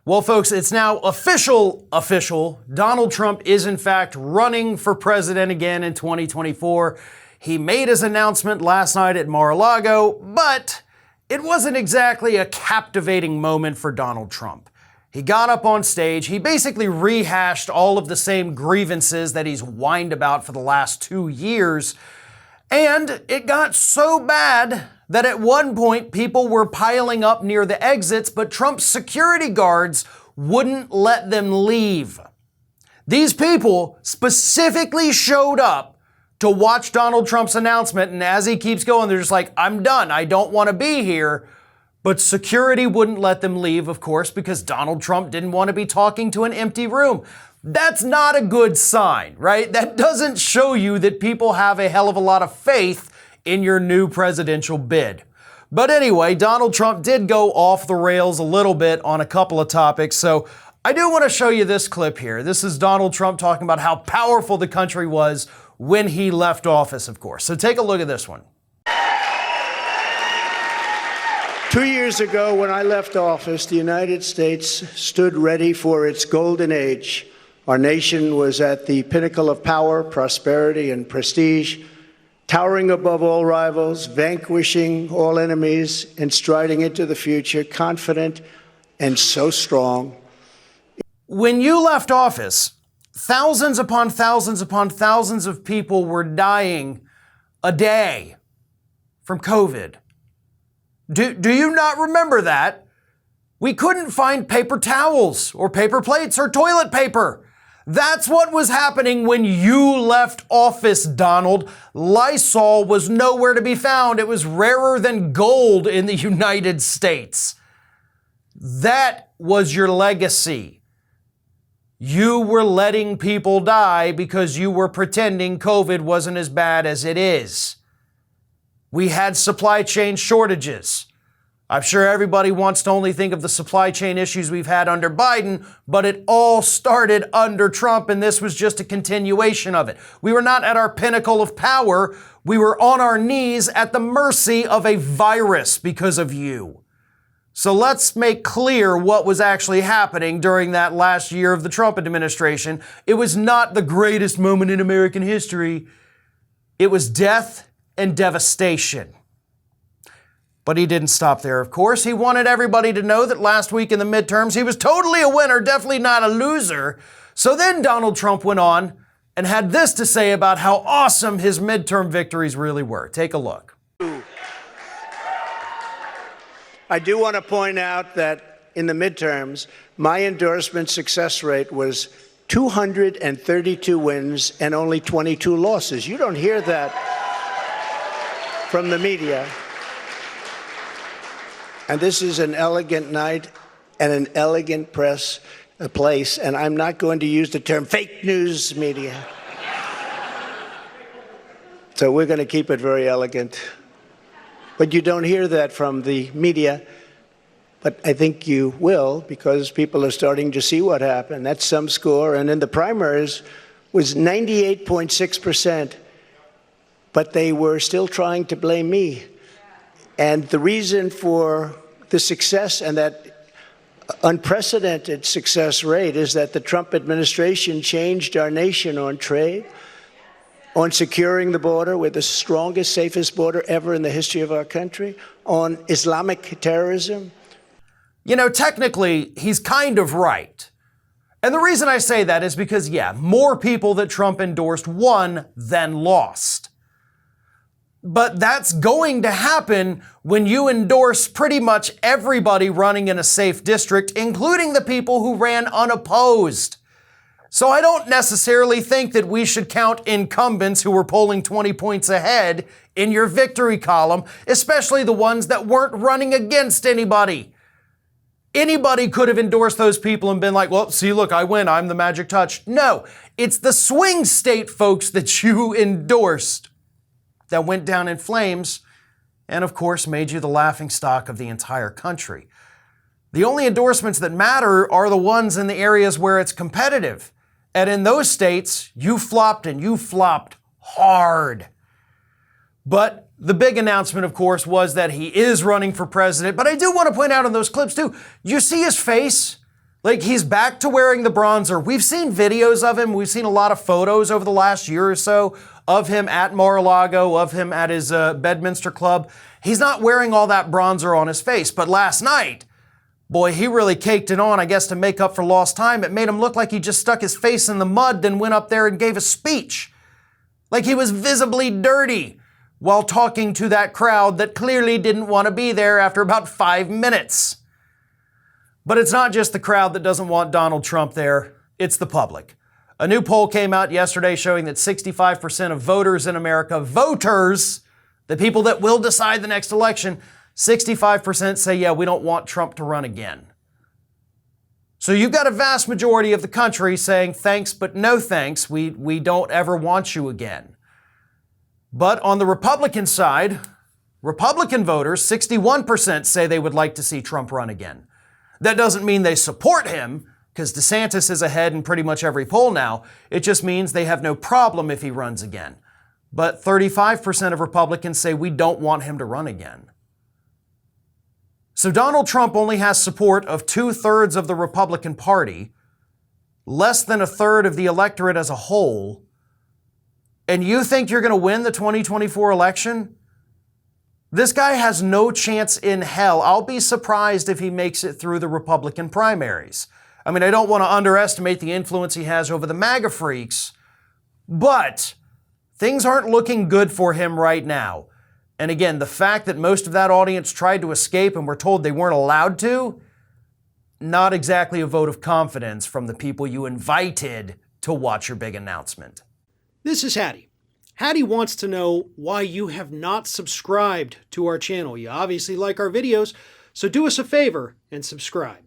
Well, folks, it's now official. Donald Trump is in fact running for president again in 2024. He made his announcement last night at Mar-a-Lago, but it wasn't exactly a captivating moment for Donald Trump. He got up on stage, he basically rehashed all of the same grievances that he's whined about for the last 2 years, and it got so bad that at one point people were piling up near the exits, but Trump's security guards wouldn't let them leave. These people specifically showed up to watch Donald Trump's announcement, and as he keeps going, they're just like, I'm done, I don't want to be here. But security wouldn't let them leave, of course, because Donald Trump didn't want to be talking to an empty room. That's not a good sign, right? That doesn't show you that people have a hell of a lot of faith in your new presidential bid. But anyway, Donald Trump did go off the rails a little bit on a couple of topics, so I do want to show you this clip here. This is Donald Trump talking about how powerful the country was when he left office, of course. So take a look at this one. 2 years ago, when I left office, the United States stood ready for its golden age. Our nation was at the pinnacle of power, prosperity, and prestige, towering above all rivals, vanquishing all enemies, and striding into the future, confident and so strong. When you left office, thousands upon thousands upon thousands of people were dying a day from COVID. Do you not remember that? We couldn't find paper towels or paper plates or toilet paper. That's what was happening when you left office, Donald. Lysol was nowhere to be found. It was rarer than gold in the United States. That was your legacy. You were letting people die because you were pretending COVID wasn't as bad as it is. We had supply chain shortages. I'm sure everybody wants to only think of the supply chain issues we've had under Biden, but it all started under Trump, and this was just a continuation of it. We were not at our pinnacle of power. We were on our knees at the mercy of a virus because of you. So let's make clear what was actually happening during that last year of the Trump administration. It was not the greatest moment in American history. It was death and devastation. But he didn't stop there, of course. He wanted everybody to know that last week in the midterms, he was totally a winner, definitely not a loser. So then Donald Trump went on and had this to say about how awesome his midterm victories really were. Take a look. I do want to point out that in the midterms, my endorsement success rate was 232 wins and only 22 losses. You don't hear that from the media. And this is an elegant night and an elegant place, and I'm not going to use the term fake news media. So we're going to keep it very elegant. But you don't hear that from the media, but I think you will, because people are starting to see what happened. That's some score, and in the primaries was 98.6%, but they were still trying to blame me. And the reason for the success and that unprecedented success rate is that the Trump administration changed our nation on trade, on securing the border. We're the strongest, safest border ever in the history of our country, on Islamic terrorism. You know, technically, he's kind of right. And the reason I say that is because, yeah, more people that Trump endorsed won than lost. But that's going to happen when you endorse pretty much everybody running in a safe district, including the people who ran unopposed. So I don't necessarily think that we should count incumbents who were polling 20 points ahead in your victory column, especially the ones that weren't running against anybody. Anybody could have endorsed those people and been like, well, see, look, I win. I'm the magic touch. No, it's the swing state folks that you endorsed that went down in flames and, of course, made you the laughingstock of the entire country. The only endorsements that matter are the ones in the areas where it's competitive. And in those states, you flopped, and you flopped hard. But the big announcement, of course, was that he is running for president. But I do want to point out in those clips, too, you see his face? Like, he's back to wearing the bronzer. We've seen videos of him. We've seen a lot of photos over the last year or so of him at Mar-a-Lago, of him at his Bedminster Club. He's not wearing all that bronzer on his face. But last night, boy, he really caked it on, I guess, to make up for lost time. It made him look like he just stuck his face in the mud, then went up there and gave a speech. Like he was visibly dirty while talking to that crowd that clearly didn't want to be there after about 5 minutes. But it's not just the crowd that doesn't want Donald Trump there, it's the public. A new poll came out yesterday showing that 65% of voters in America, voters, the people that will decide the next election, 65% say, yeah, we don't want Trump to run again. So you've got a vast majority of the country saying, thanks, but no thanks, we don't ever want you again. But on the Republican side, Republican voters, 61% say they would like to see Trump run again. That doesn't mean they support him, because DeSantis is ahead in pretty much every poll now. It just means they have no problem if he runs again. But 35% of Republicans say we don't want him to run again. So Donald Trump only has support of 2/3 of the Republican Party, less than 1/3 of the electorate as a whole, and you think you're going to win the 2024 election? This guy has no chance in hell. I'll be surprised if he makes it through the Republican primaries. I mean, I don't want to underestimate the influence he has over the MAGA freaks, but things aren't looking good for him right now. And again, the fact that most of that audience tried to escape and were told they weren't allowed to, not exactly a vote of confidence from the people you invited to watch your big announcement. This is Hattie. Hattie wants to know why you have not subscribed to our channel. You obviously like our videos, so do us a favor and subscribe.